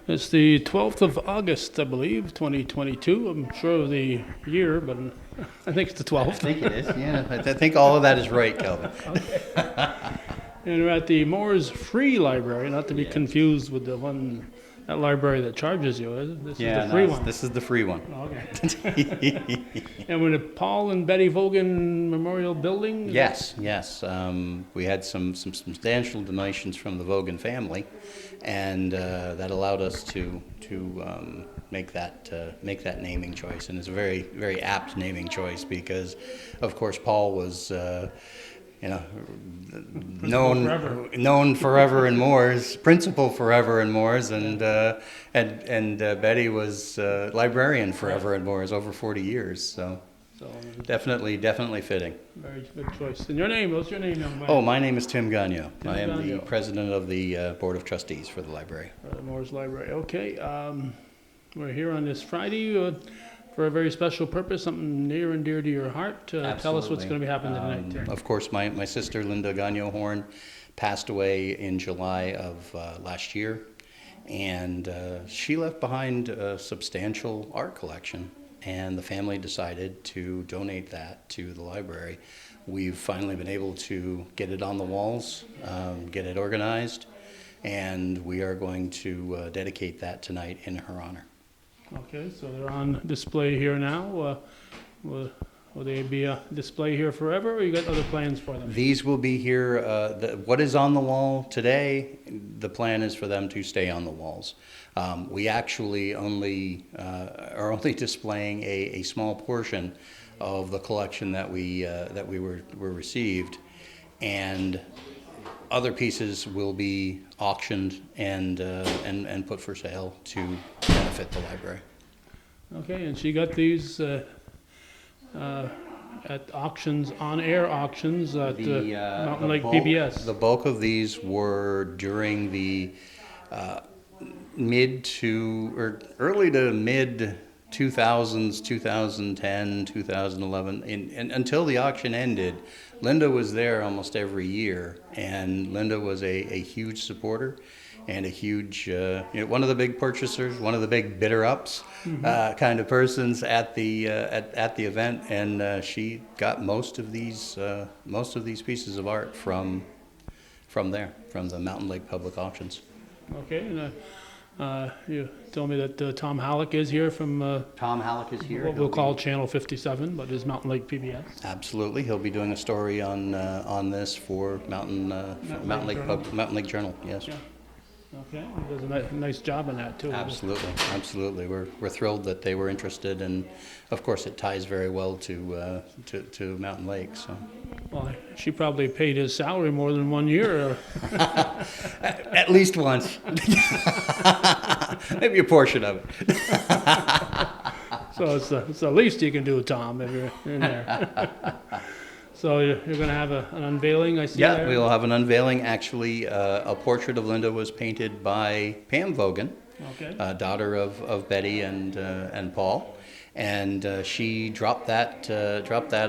It's the 12th of August, I believe, 2022. I'm sure of the year, but I think it's the I 12th. think it is, yeah. I think all of that is right, Kelvin. And we're at the Mooers Free Library, not to be Yes. confused with the one, that library that charges you, is it? This Yeah, is the free no, one. this is the free one. Okay. And we're at Paul and Betty Vogan Memorial Building? Yes, yes. We had some substantial donations from the Vogan family, and that allowed us to make that naming choice. And it's a very, very apt naming choice because, of course, Paul was known forever in Mooers, principal forever in Mooers, and Betty was librarian forever in Mooers, over 40 years. So definitely fitting. Very good choice. And your name, what's your name, young man? Oh, my name is Tim Gonyo. Tim I am the Gonyo. president of the Board of Trustees for the library. The Mooers Library. Okay. We're here on this Friday for a very special purpose, something near and dear to your heart. Tell us what's going to be happening tonight, Tim. Of course, my sister, Linda Gonyo Horne, passed away in July of last year, and she left behind a substantial art collection, and the family decided to donate that to the library. We've finally been able to get it on the walls, get it organized, and we are going to dedicate that tonight in her honor. Okay, so they're on display here now. Will they be a display here forever, or you got other plans for them? These will be here. What is on the wall today, the plan is for them to stay on the walls. We actually only are only displaying a small portion of the collection that we were received, and other pieces will be auctioned and put for sale to benefit the library. Okay, and she got these at auctions, on-air auctions at Mountain Lake PBS. The bulk of these were during the early to mid 2000s, 2010, 2011, and until the auction ended. Linda was there almost every year, and Linda was a huge supporter and a huge, one of the big purchasers, one of the big bidder-ups kind of persons at the event, and she got most of these pieces of art from there, from the Mountain Lake Public Auctions. Okay, and you told me that Tom Halleck is here from Tom Halleck is here. what we'll call Channel 57, but is Mountain Lake PBS. Absolutely, he'll be doing a story on this for Mountain Lake Journal. Yes. Yeah. Okay, he does a nice job on that too. Absolutely. We're thrilled that they were interested, and of course it ties very well to Mountain Lake. So. Well, she probably paid his salary more than 1 year. At least once. Maybe a portion of it. So it's the least you can do, Tom, if you're in there. So you're going to have an unveiling, I see. Yeah, there? we'll have an unveiling. Actually, a portrait of Linda was painted by Pam Vogan, Okay. daughter of Betty and Paul, and she dropped that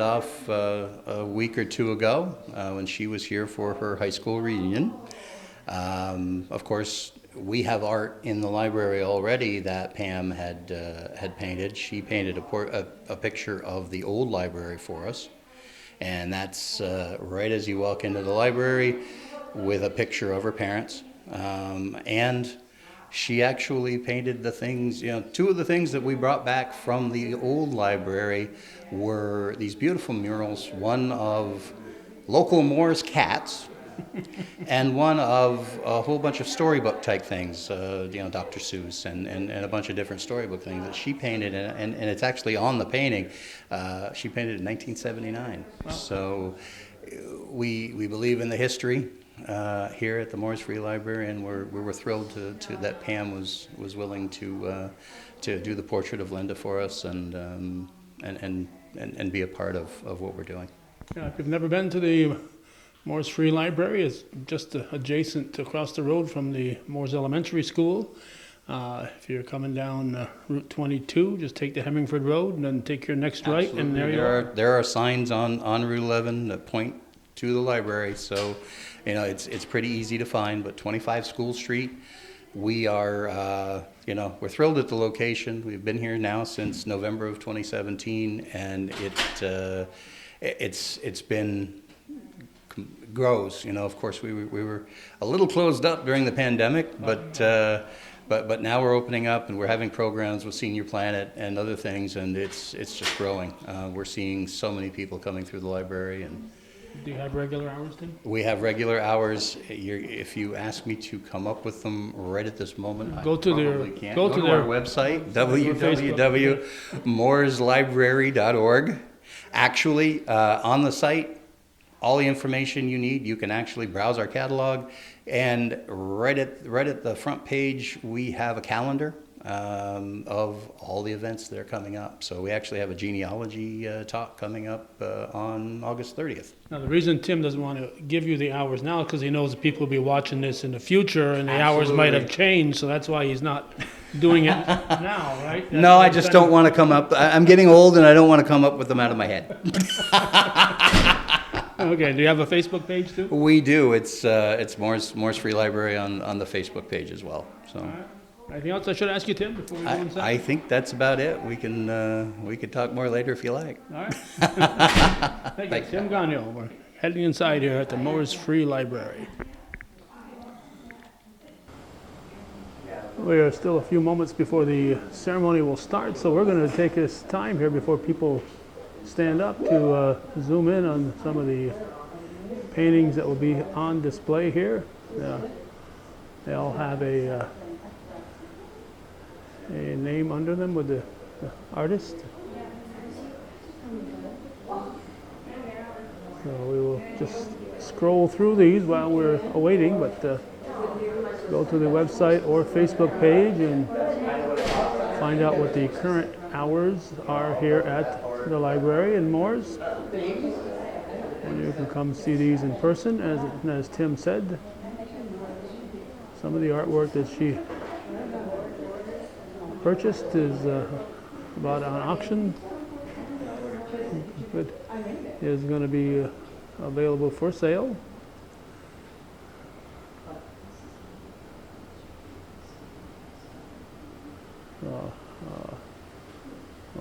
off a week or two ago when she was here for her high school reunion. Of course, we have art in the library already that Pam had painted. She painted a picture of the old library for us. And that's right as you walk into the library with a picture of her parents. And she actually painted the things, two of the things that we brought back from the old library were these beautiful murals, one of local Mooers cats, and one of a whole bunch of storybook type things, Dr. Seuss and a bunch of different storybook things that she painted, and it's actually on the painting. She painted in 1979. Wow. So we believe in the history here at the Mooers Free Library, and we were thrilled to that Pam was willing to do the portrait of Linda for us and be a part of what we're doing. Yeah, if you've never been to the Mooers Free Library, is just adjacent across the road from the Mooers Elementary School. If you're coming down Route 22, just take the Hemingford Road and then take your next right, and there you are. There are signs on Route 11 that point to the library, so it's pretty easy to find. But 25 School Street, We are, we're thrilled at the location. We've been here now since November of 2017, and it's been grows. Of course, we were a little closed up during the pandemic, but now we're opening up and we're having programs with Senior Planet and other things, and it's just growing. We're seeing so many people coming through the library. And do you have regular hours, Tim? we have regular hours. If you ask me to come up with them right at this moment, I probably can't. Go to our website, www.mooerslibrary.org. Actually, on the site, all the information you need. You can actually browse our catalog, and right at the front page, we have a calendar of all the events that are coming up. So we actually have a genealogy talk coming up on August 30th. Now, the reason Tim doesn't want to give you the hours now is because he knows that people will be watching this in the future, and the hours might have changed, so that's why he's not doing it now, right? No, I just don't want to come up. I'm getting old, and I don't want to come up with them out of my head. Okay, do you have a Facebook page too? We do. It's Mooers Free Library on the Facebook page as well. So. All right. Anything else I should ask you, Tim, before we go inside? I think that's about it. We could talk more later if you like. All right. Thank you, Tim Gonyo. We're heading inside here at the Mooers Free Library. We are still a few moments before the ceremony will start, so we're going to take this time here before people stand up to zoom in on some of the paintings that will be on display here. They all have a name under them with the artist. So we will just scroll through these while we're awaiting, but go to the website or Facebook page and find out what the current hours are here at the library in Moores. And you can come see these in person, as Tim said. Some of the artwork that she purchased is about on auction. It is going to be available for sale.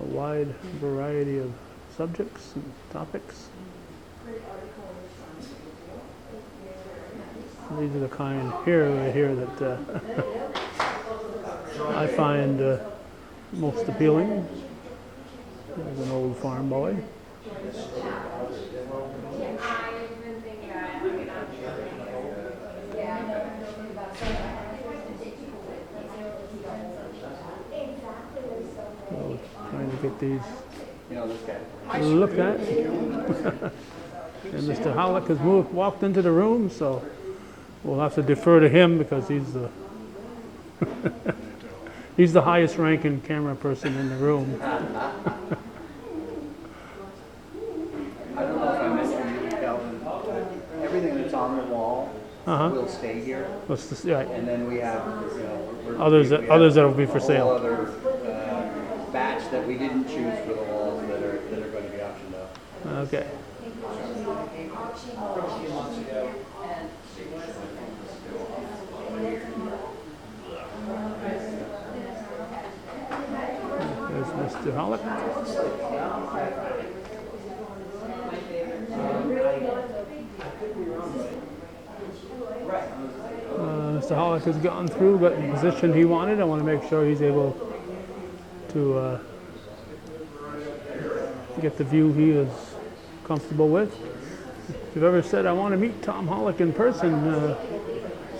A wide variety of subjects and topics. These are the kind right here that I find most appealing as an old farm boy. So, trying to get these looked at. And Mr. Halleck has walked into the room, so we'll have to defer to him because he's the he's the highest ranking camera person in the room. I don't know if I mentioned you, Calvin. Everything that's on the wall will stay here. And then we have others that will be for sale. Other batch that we didn't choose for the walls that are going to be auctioned off. Okay. There's Mr. Halleck. Mr. Halleck has gone through, got the position he wanted. I want to make sure he's able to get the view he is comfortable with. If you've ever said, I want to meet Tom Halleck in person,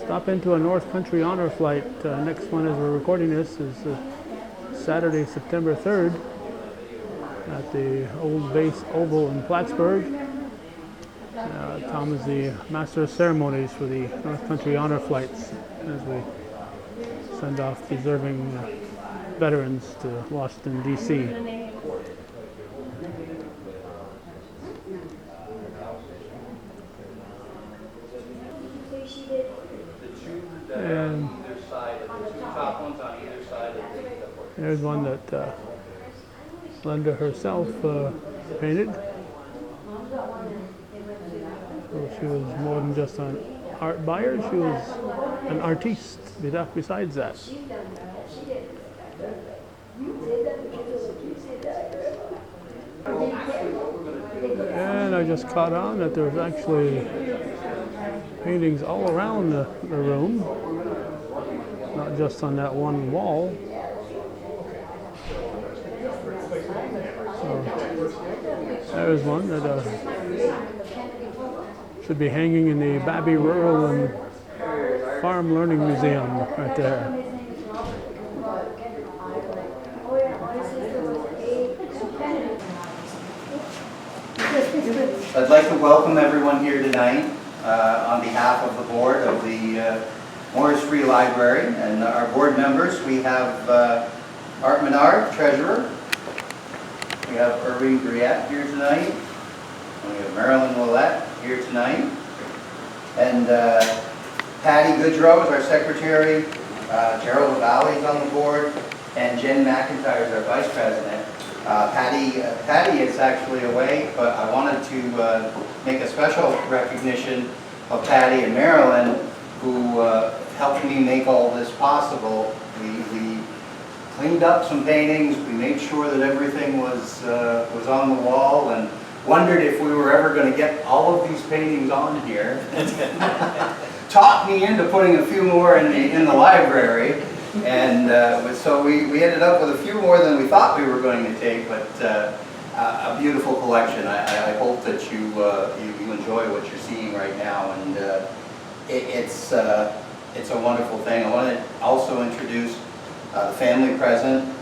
stop into a North Country Honor Flight. Next one, as we're recording this, is Saturday, September 3rd at the Old Base Oval in Plattsburgh. Tom is the Master of Ceremonies for the North Country Honor Flights as we send off deserving veterans to Washington, D.C. And there's one that Linda herself painted. So she was more than just an art buyer. She was an artiste besides that. And I just caught on that there's actually paintings all around the room, not just on that one wall. So there's one that should be hanging in the Babby Rural and Farm Learning Museum right there. I'd like to welcome everyone here tonight on behalf of the board of the Mooers Free Library and our board members. We have Art Menard, treasurer. We have Irving Griette here tonight. And we have Marilyn Willette here tonight. And Patty Goodrow is our secretary. Gerald Valley is on the board. And Jen McIntyre is our vice president. Patty is actually away, but I wanted to make a special recognition of Patty and Marilyn, who helped me make all this possible. We cleaned up some paintings, we made sure that everything was on the wall, and wondered if we were ever going to get all of these paintings on here. Talked me into putting a few more in the library. And so we ended up with a few more than we thought we were going to take, but a beautiful collection. I hope that you enjoy what you're seeing right now, and it's a wonderful thing. I want to also introduce the family present,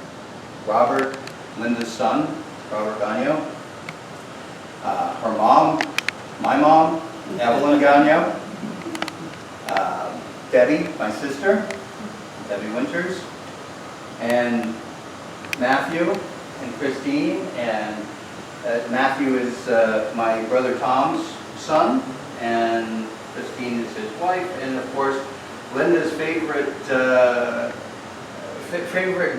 Robert, Linda's son, Robert Gonyo, her mom, my mom, Evelyn Gonyo, Debbie, my sister, Debbie Winters, and Matthew and Christine. And Matthew is my brother Tom's son, and Christine is his wife, and of course Linda's favorite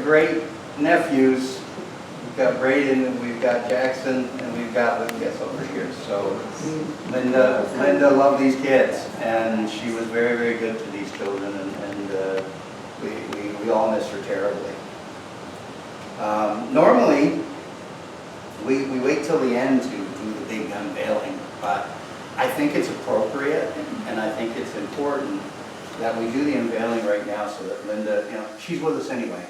great nephews. We've got Braden, we've got Jackson, and we've got Lucas over here. So Linda loved these kids, and she was very, very good to these children, and we all miss her terribly. Normally, we wait till the end to do the big unveiling, but I think it's appropriate, and I think it's important that we do the unveiling right now so that Linda, she's with us anyway,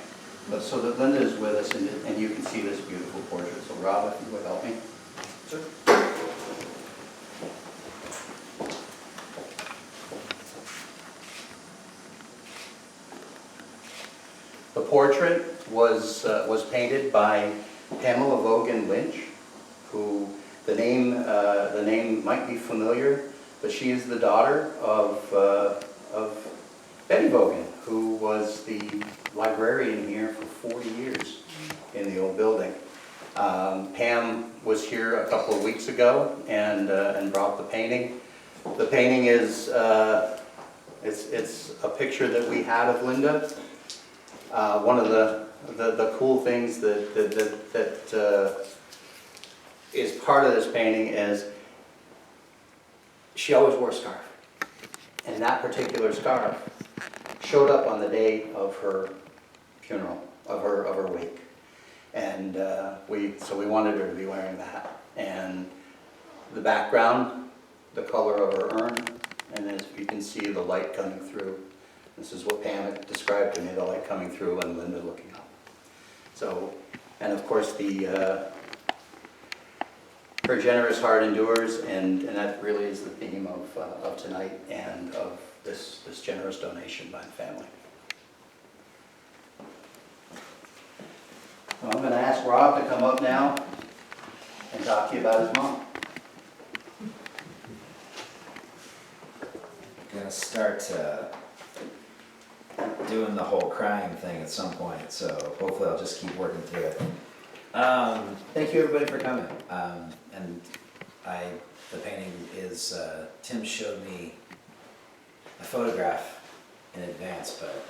but so that Linda is with us and you can see this beautiful portrait. So Rob, if you would help me. Sure. The portrait was painted by Pamela Vogan Lynch, who the name might be familiar, but she is the daughter of Betty Vogan, who was the librarian here for 40 years in the old building. Pam was here a couple of weeks ago and brought the painting. The painting is it's a picture that we had of Linda. One of the cool things that is part of this painting is she always wore a scarf, and that particular scarf showed up on the day of her funeral, of her wake, and so we wanted her to be wearing that. And the background, the color of her urn, and as you can see, the light coming through. This is what Pam had described to me, the light coming through and Linda looking up. So, and of course her generous heart endures, and that really is the theme of tonight and of this generous donation by the family. So I'm going to ask Rob to come up now and talk to you about his mom. I'm going to start doing the whole crying thing at some point, so hopefully I'll just keep working through it. Thank you everybody for coming. And the painting is, Tim showed me a photograph in advance, but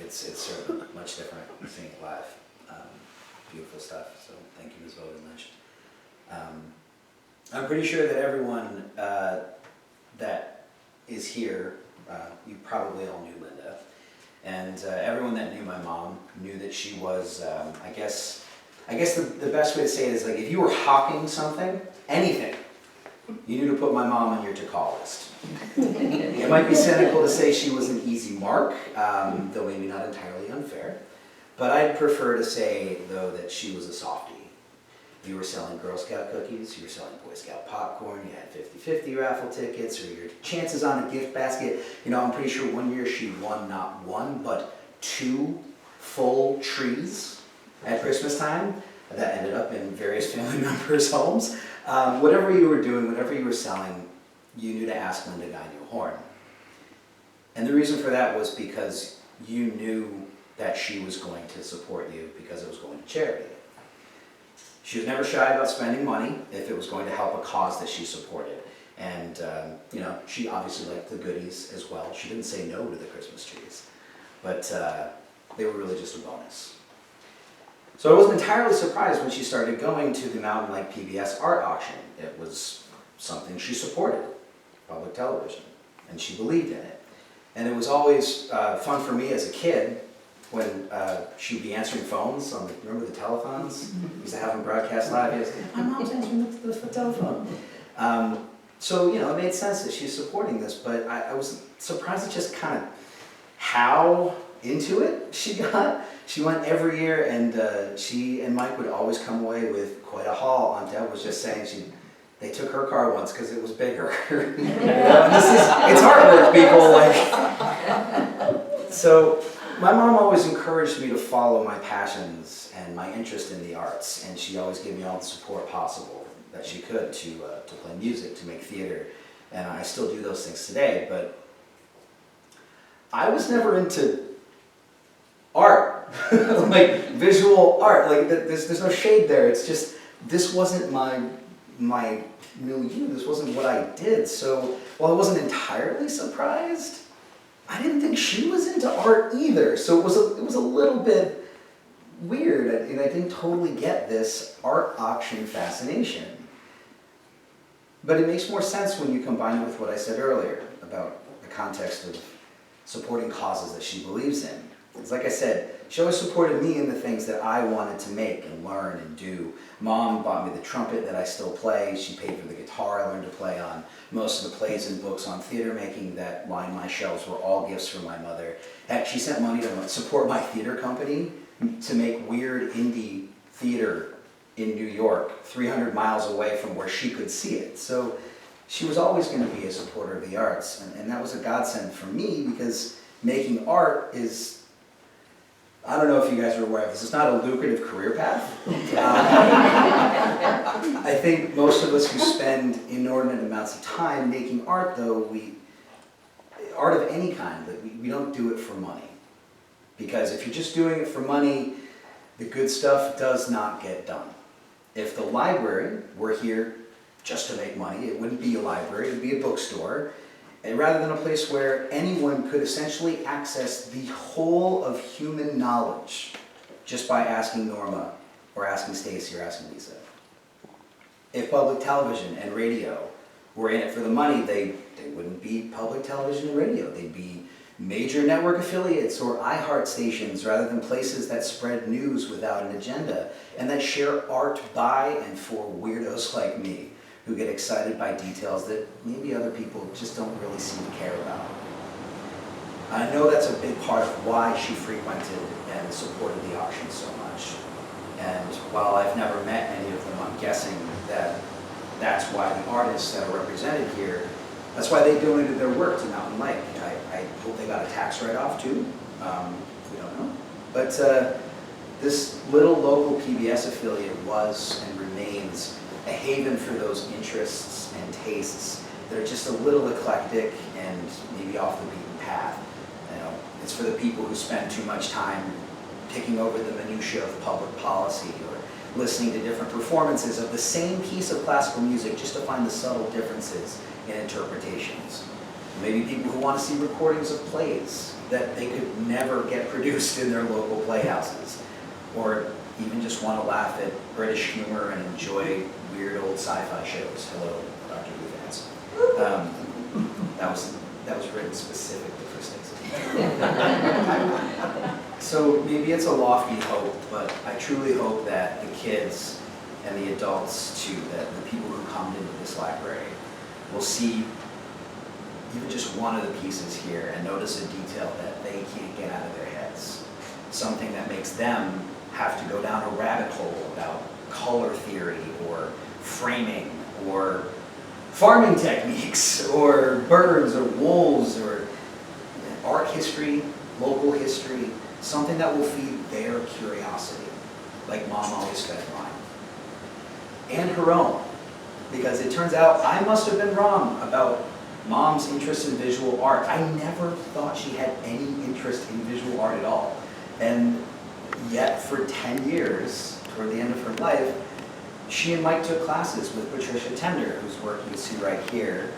it's certainly much different seeing it live. Beautiful stuff, so thank you, Ms. Vogan Lynch. I'm pretty sure that everyone that is here. You probably all knew Linda. And everyone that knew my mom knew that she was, I guess the best way to say it is like if you were hawking something, anything, you knew to put my mom on your to-call list. It might be cynical to say she was an easy mark, though maybe not entirely unfair. But I'd prefer to say, though, that she was a softie. You were selling Girl Scout cookies, you were selling Boy Scout popcorn, you had 50-50 raffle tickets, or your chances on a gift basket. You know, I'm pretty sure one year she won not one, but 2 full trees at Christmas time that ended up in various family members' homes. Whatever you were doing, whatever you were selling, you knew to ask Linda Gonyo Horne. And the reason for that was because you knew that she was going to support you because it was going to charity. She was never shy about spending money if it was going to help a cause that she supported. And, you know, she obviously liked the goodies as well. She didn't say no to the Christmas trees, but they were really just a bonus. So I wasn't entirely surprised when she started going to the Mountain Lake PBS art auction. It was something she supported, public television, and she believed in it. And it was always fun for me as a kid when she'd be answering phones on remember the telephones? We used to have them broadcast live. Yes, my mom's answering the telephone. So, you know, it made sense that she's supporting this, but I was surprised at just kind of how into it she got. She went every year, and she and Mike would always come away with quite a haul. Aunt Deb was just saying they took her car once because it was bigger. It's artwork, people. Like, so my mom always encouraged me to follow my passions and my interest in the arts, and she always gave me all the support possible that she could to play music, to make theater, and I still do those things today. But I was never into art, like visual art. Like there's no shade there. It's just this wasn't my milieu. This wasn't what I did. So while I wasn't entirely surprised, I didn't think she was into art either. So it was a little bit weird, and I didn't totally get this art auction fascination. But it makes more sense when you combine it with what I said earlier about the context of supporting causes that she believes in. It's like I said, she always supported me in the things that I wanted to make and learn and do. Mom bought me the trumpet that I still play. She paid for the guitar I learned to play on. Most of the plays and books on theater making that line my shelves were all gifts from my mother. Heck, she sent money to support my theater company to make weird indie theater in New York, 300 miles away from where she could see it. So she was always going to be a supporter of the arts, and that was a godsend for me because making art is, I don't know if you guys are aware of this, it's not a lucrative career path. I think most of us who spend inordinate amounts of time making art, though, art of any kind, we don't do it for money. Because if you're just doing it for money, the good stuff does not get done. If the library were here just to make money, it wouldn't be a library, it would be a bookstore. And rather than a place where anyone could essentially access the whole of human knowledge just by asking Norma, or asking Stacy, or asking Lisa. If public television and radio were in it for the money, they wouldn't be public television and radio. They'd be major network affiliates or iHeart stations rather than places that spread news without an agenda and that share art by and for weirdos like me, who get excited by details that maybe other people just don't really seem to care about. I know that's a big part of why she frequented and supported the auction so much. And while I've never met any of them, I'm guessing that that's why the artists that are represented here, that's why they donated their work to Mountain Lake. I hope they got a tax write-off too. We don't know. But this little local PBS affiliate was and remains a haven for those interests and tastes that are just a little eclectic and maybe off the beaten path. You know, it's for the people who spend too much time picking over the minutiae of public policy or listening to different performances of the same piece of classical music just to find the subtle differences in interpretations. Maybe people who want to see recordings of plays that they could never get produced in their local playhouses, or even just want to laugh at British humor and enjoy weird old sci-fi shows. Hello, Dr. Who fans. That was That was written specifically for Stacey. So maybe it's a lofty hope, but I truly hope that the kids and the adults too, that the people who come into this library will see even just one of the pieces here and notice a detail that they can't get out of their heads. Something that makes them have to go down a rabbit hole about color theory or framing or farming techniques or birds or wolves or art history, local history, something that will feed their curiosity, like Mom always fed mine. And her own, because it turns out I must have been wrong about Mom's interest in visual art. I never thought she had any interest in visual art at all. And yet for 10 years, toward the end of her life, she and Mike took classes with Patricia Tender, whose work you see right here.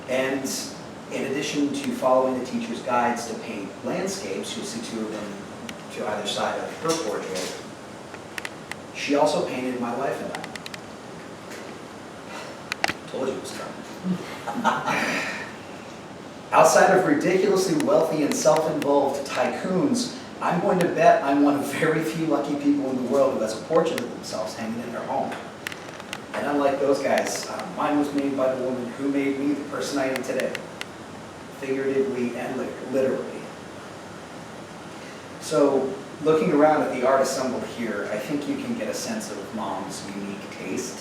And in addition to following the teacher's guides to paint landscapes, you'll see two of them to either side of her portrait, she also painted my wife and I. Told you it was coming. Outside of ridiculously wealthy and self-involved tycoons, I'm going to bet I'm one of very few lucky people in the world who has a portrait of themselves hanging in their home. And unlike those guys, mine was made by the woman who made me the person I am today, figuratively and literally. So, looking around at the art assembled here, I think you can get a sense of Mom's unique taste.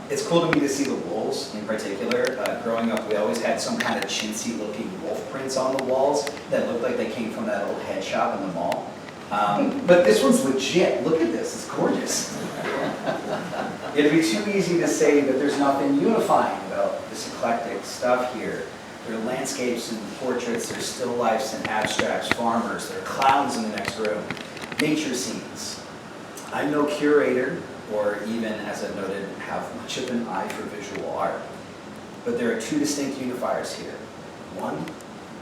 It's cool to me to see the wolves in particular. Growing up, we always had some kind of chintzy looking wolf prints on the walls that looked like they came from that old head shop in the mall. But this one's legit. Look at this, it's gorgeous. It'd be too easy to say that there's nothing unifying about this eclectic stuff here. There are landscapes and portraits, there's still lifes and abstracts, farmers, there are clowns in the next room, nature scenes. I'm no curator, or even, as I noted, have much of an eye for visual art. But there are two distinct unifiers here. One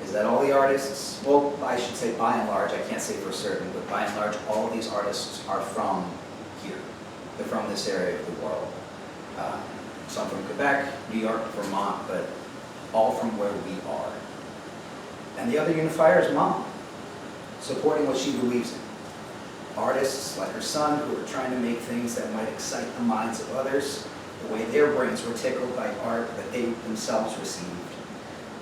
is that all the artists, well, I should say by and large, I can't say for certain, but by and large, all of these artists are from here. They're from this area of the world. Some from Quebec, New York, Vermont, but all from where we are. And the other unifier is Mom, supporting what she believes in. Artists like her son who are trying to make things that might excite the minds of others, the way their brains were tickled by art that they themselves received.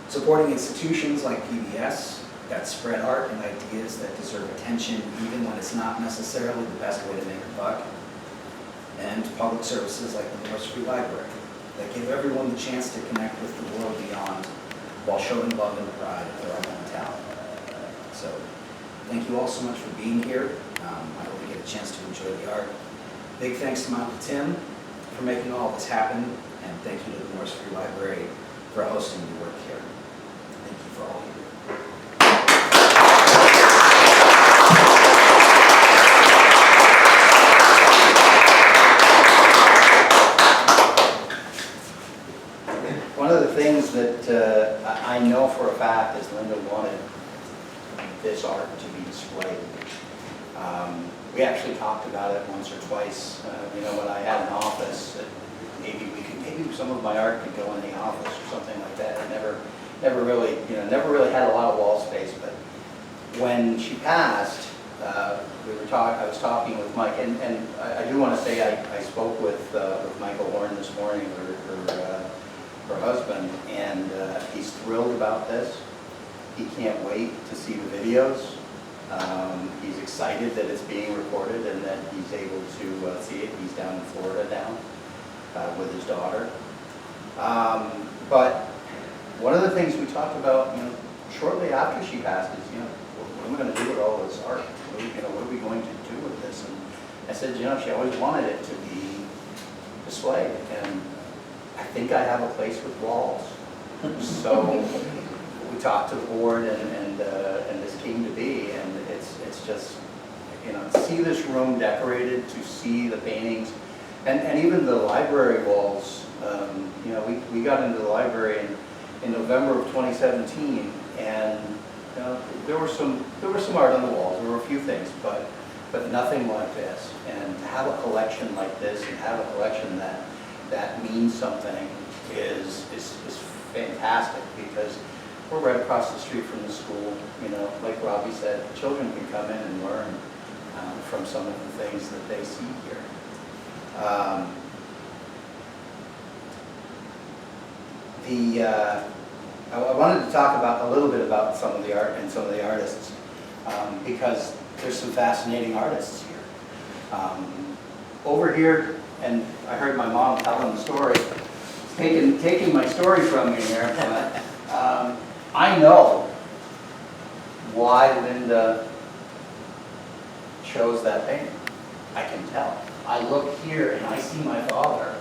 Supporting institutions like PBS that spread art and ideas that deserve attention even when it's not necessarily the best way to make a buck. And public services like the Mooers Free Library that give everyone the chance to connect with the world beyond while showing love and pride of their own talent. So, thank you all so much for being here. I hope you get a chance to enjoy the art. Big thanks to my Uncle Tim for making all of this happen, and thank you to the Mooers Free Library for hosting the work here. Thank you for all you do. One of the things that I know for a fact is Linda wanted this art to be displayed. We actually talked about it once or twice. When I had an office, that maybe some of my art could go in the office or something like that. I never really had a lot of wall space. But when she passed, I was talking with Mike, and I do want to say I spoke with Michael Horne this morning, her husband, and he's thrilled about this. He can't wait to see the videos. He's excited that it's being recorded and that he's able to see it. He's down in Florida now with his daughter. But one of the things we talked about, shortly after she passed is, what am I going to do with all this art? What are we going to do with this? And I said, she always wanted it to be displayed, and I think I have a place with walls. So we talked to the board, and this came to be, and it's just, to see this room decorated, to see the paintings, and even the library walls. We got into the library in November of 2017, and there was some art on the walls. There were a few things, but nothing like this. And to have a collection like this, and have a collection that means something is fantastic, because we're right across the street from the school. You know, like Robbie said, children can come in and learn from some of the things that they see here. I wanted to talk about a little bit about some of the art and some of the artists because there's some fascinating artists here. Over here, and I heard my mom telling the story, taking my story from me here, but I know why Linda chose that painting. I can tell. I look here and I see my father,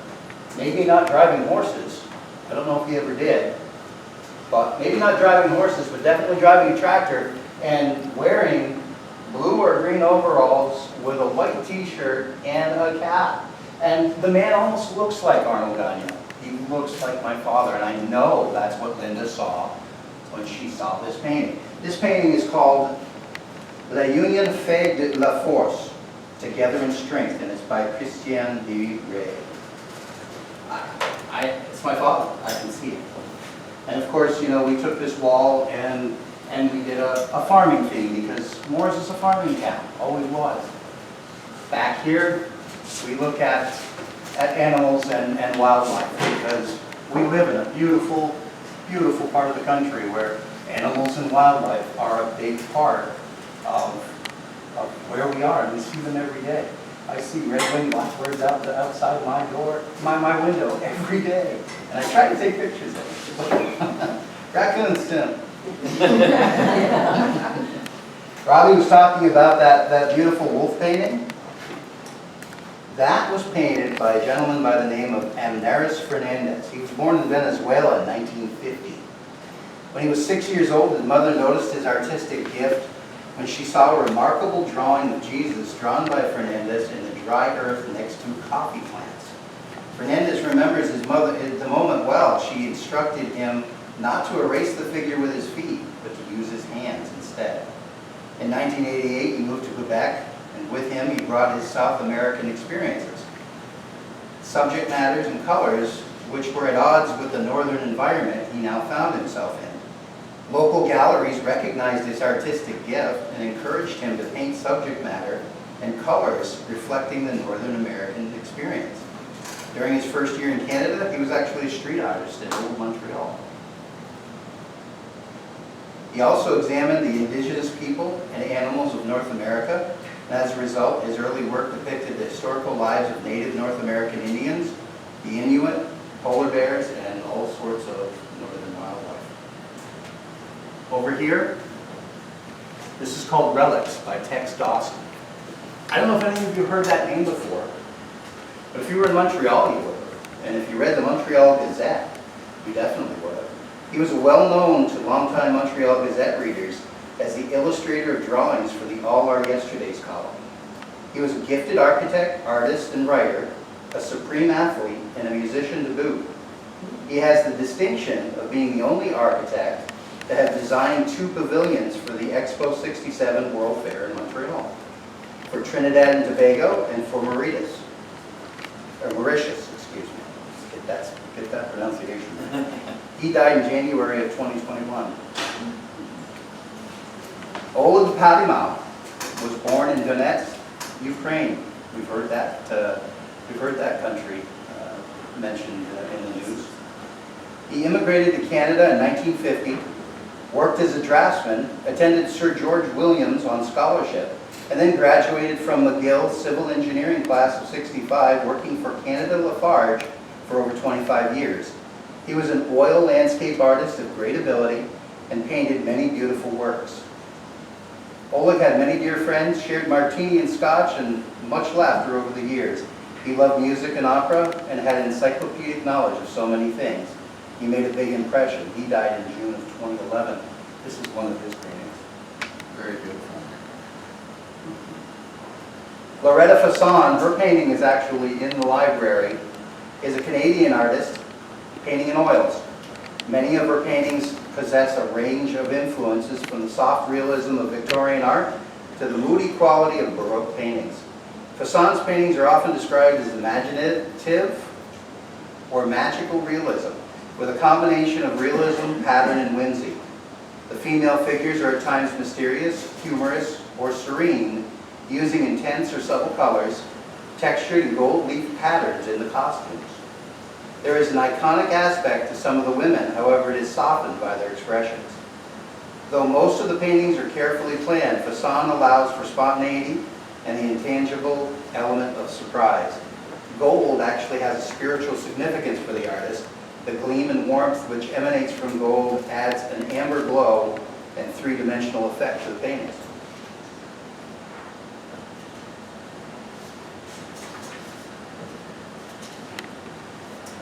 maybe not driving horses, I don't know if he ever did, but maybe not driving horses, but definitely driving a tractor and wearing blue or green overalls with a white t-shirt and a cap. And the man almost looks like Arnold Gonyo. He looks like my father, and I know that's what Linda saw when she saw this painting. This painting is called La Union fait de la force, Together in Strength, and it's by Christian de Rey. It's my father, I can see it. And of course, you know, we took this wall and we did a farming thing because Mooers is a farming town, always was. Back here, we look at animals and wildlife because we live in a beautiful, beautiful part of the country where animals and wildlife are a big part of where we are, and we see them every day. I see red-winged blackbirds outside my door, my window every day, and I try to take pictures of them. Raccoons, Tim. Robbie was talking about that beautiful wolf painting. That was painted by a gentleman by the name of Amneris Fernandez. He was born in Venezuela in 1950. When he was 6 years old, his mother noticed his artistic gift when she saw a remarkable drawing of Jesus drawn by Fernandez in the dry earth next to coffee plants. Fernandez remembers his mother at the moment well. She instructed him not to erase the figure with his feet, but to use his hands instead. In 1988, he moved to Quebec, and with him he brought his South American experiences. Subject matters and colors which were at odds with the northern environment he now found himself in. Local galleries recognized his artistic gift and encouraged him to paint subject matter and colors reflecting the Northern American experience. During his first year in Canada, he was actually a street artist in Old Montreal. He also examined the indigenous people and animals of North America, and as a result, his early work depicted the historical lives of native North American Indians, the Inuit, polar bears, and all sorts of northern wildlife. Over here, this is called Relics by Tex Dawson. I don't know if any of you heard that name before, but if you were in Montreal, you would have. And if you read the Montreal Gazette, you definitely would have. He was well known to longtime Montreal Gazette readers as the illustrator of drawings for the All Our Yesterdays column. He was a gifted architect, artist, and writer, a supreme athlete, and a musician to boot. He has the distinction of being the only architect to have designed 2 pavilions for the Expo 67 World Fair in Montreal, for Trinidad and Tobago and for Mauritius, excuse me. Get that pronunciation. He died in January of 2021. Oleg Palimao was born in Donetsk, Ukraine. We've heard that country mentioned in the news. He immigrated to Canada in 1950, worked as a draftsman, attended Sir George Williams on scholarship, and then graduated from McGill Civil Engineering class of 65, working for Canada Lafarge for over 25 years. He was an oil landscape artist of great ability and painted many beautiful works. Oleg had many dear friends, shared martini and scotch, and much laughter over the years. He loved music and opera and had encyclopedic knowledge of so many things. He made a big impression. He died in June of 2011. This is one of his paintings. Very beautiful. Loretta Fasson, her painting is actually in the library, is a Canadian artist painting in oils. Many of her paintings possess a range of influences from the soft realism of Victorian art to the moody quality of Baroque paintings. Fasson's paintings are often described as imaginative or magical realism, with a combination of realism, pattern, and whimsy. The female figures are at times mysterious, humorous, or serene, using intense or subtle colors, textured in gold leaf patterns in the costumes. There is an iconic aspect to some of the women, however, it is softened by their expressions. Though most of the paintings are carefully planned, facade allows for spontaneity and the intangible element of surprise. Gold actually has a spiritual significance for the artist. The gleam and warmth which emanates from gold adds an amber glow and three-dimensional effect to the paintings.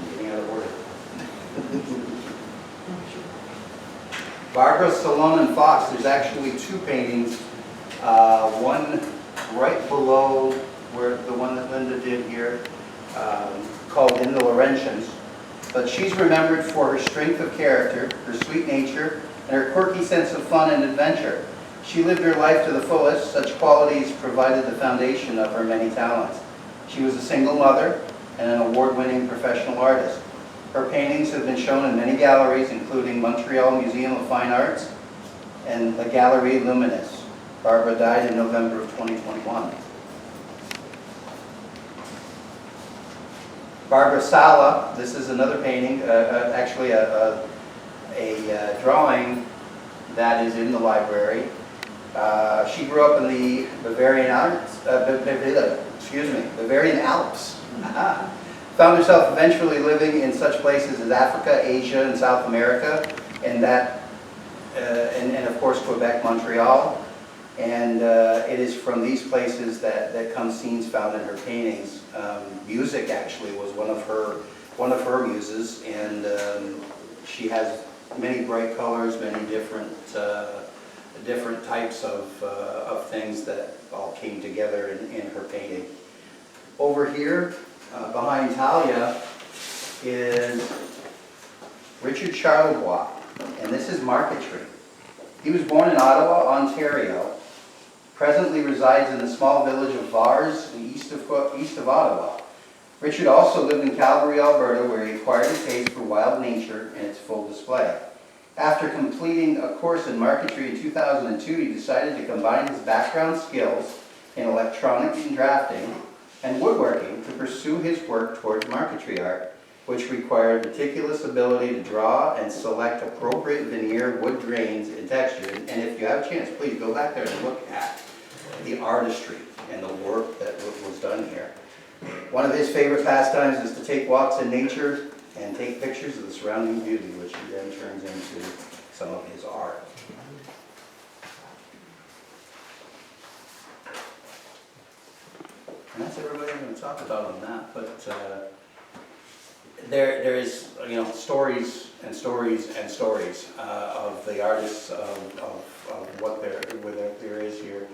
I'm getting out of order. Barbara, Salon, and Fox, there's actually two paintings. One right below where the one that Linda did here, called In the Laurentians. But she's remembered for her strength of character, her sweet nature, and her quirky sense of fun and adventure. She lived her life to the fullest. Such qualities provided the foundation of her many talents. She was a single mother and an award-winning professional artist. Her paintings have been shown in many galleries, including Montreal Museum of Fine Arts and the Galerie Luminous. Barbara died in November of 2021. Barbara Sala, this is another painting, actually a drawing that is in the library. She grew up in the Bavarian Alps. Found herself eventually living in such places as Africa, Asia, and South America, and of course Quebec, Montreal. And it is from these places that come scenes found in her paintings. Music actually was one of her muses, and she has many bright colors, many different types of things that all came together in her painting. Over here, behind Talia, is Richard Charlebois, and this is Marquetry. He was born in Ottawa, Ontario. Presently resides in the small village of Vars, east of Ottawa. Richard also lived in Calgary, Alberta, where he acquired a taste for wild nature in its full display. After completing a course in marquetry in 2002, he decided to combine his background skills in electronics and drafting and woodworking to pursue his work towards marquetry art, which required meticulous ability to draw and select appropriate veneer, wood grains, and texture. And if you have a chance, please go back there and look at the artistry and the work that was done here. One of his favorite pastimes is to take walks in nature and take pictures of the surrounding beauty, which he then turns into some of his art. And that's everybody I'm going to talk about on that. But there is, stories and stories and stories of the artists of what there is here.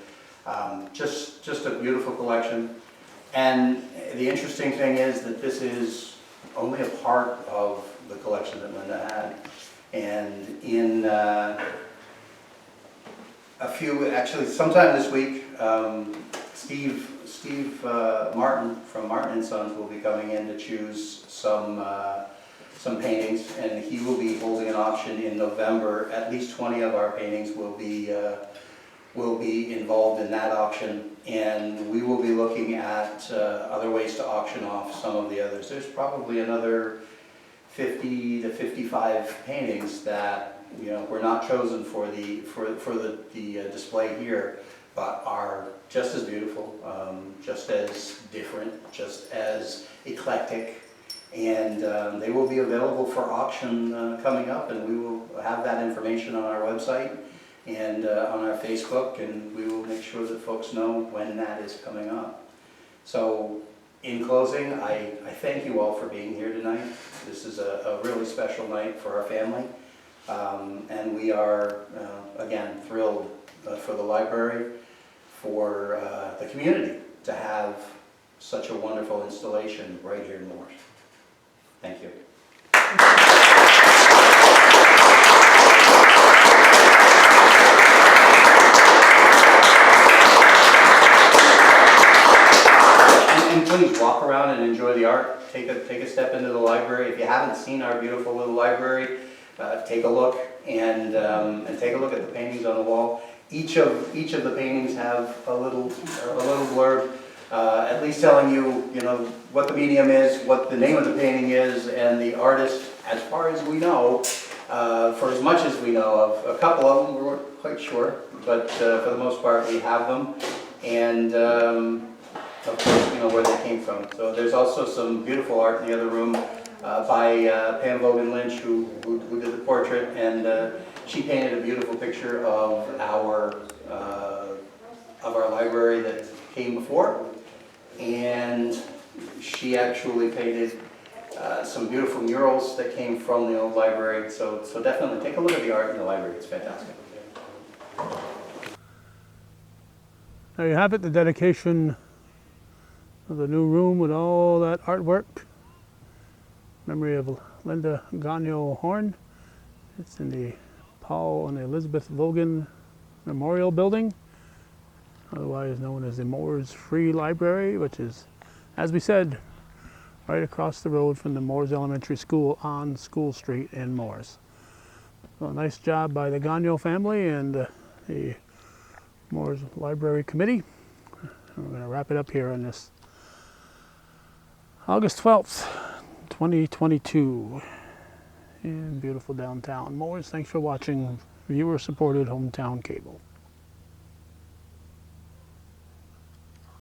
Just a beautiful collection. And the interesting thing is that this is only a part of the collection that Linda had. And in sometime this week, Steve Martin from Martin & Sons will be coming in to choose some paintings, and he will be holding an auction in November. At least 20 of our paintings will be involved in that auction, and we will be looking at other ways to auction off some of the others. There's probably another 50 to 55 paintings that were not chosen for the display here, but are just as beautiful, just as different, just as eclectic, and they will be available for auction coming up, and we will have that information on our website and on our Facebook, and we will make sure that folks know when that is coming up. So in closing, I thank you all for being here tonight. This is a really special night for our family, and we are again thrilled for the library, for the community to have such a wonderful installation right here in Mooers. Thank you. And please walk around and enjoy the art. Take a step into the library. If you haven't seen our beautiful little library, take a look. and take a look at the paintings on the wall. Each of the paintings have a little blurb, at least telling you, what the medium is, what the name of the painting is, and the artist, as far as we know, for as much as we know of. A couple of them we weren't quite sure, but for the most part we have them, and of course where they came from. So there's also some beautiful art in the other room by Pam Logan Lynch, who did the portrait, and she painted a beautiful picture of our library that came before, and she actually painted some beautiful murals that came from the old library. So definitely take a look at the art in the library. It's fantastic. There you have it, the dedication of the new room with all that artwork. Memory of Linda Gonyo Horne. It's in the Paul and Elizabeth Logan Memorial Building, otherwise known as the Mooers Free Library, which is, as we said, right across the road from the Mooers Elementary School on School Street in Mooers. So a nice job by the Gonyo family and the Mooers Library Committee. We're going to wrap it up here on this August 12th, 2022 in beautiful downtown Mooers. Thanks for watching viewer-supported hometown cable.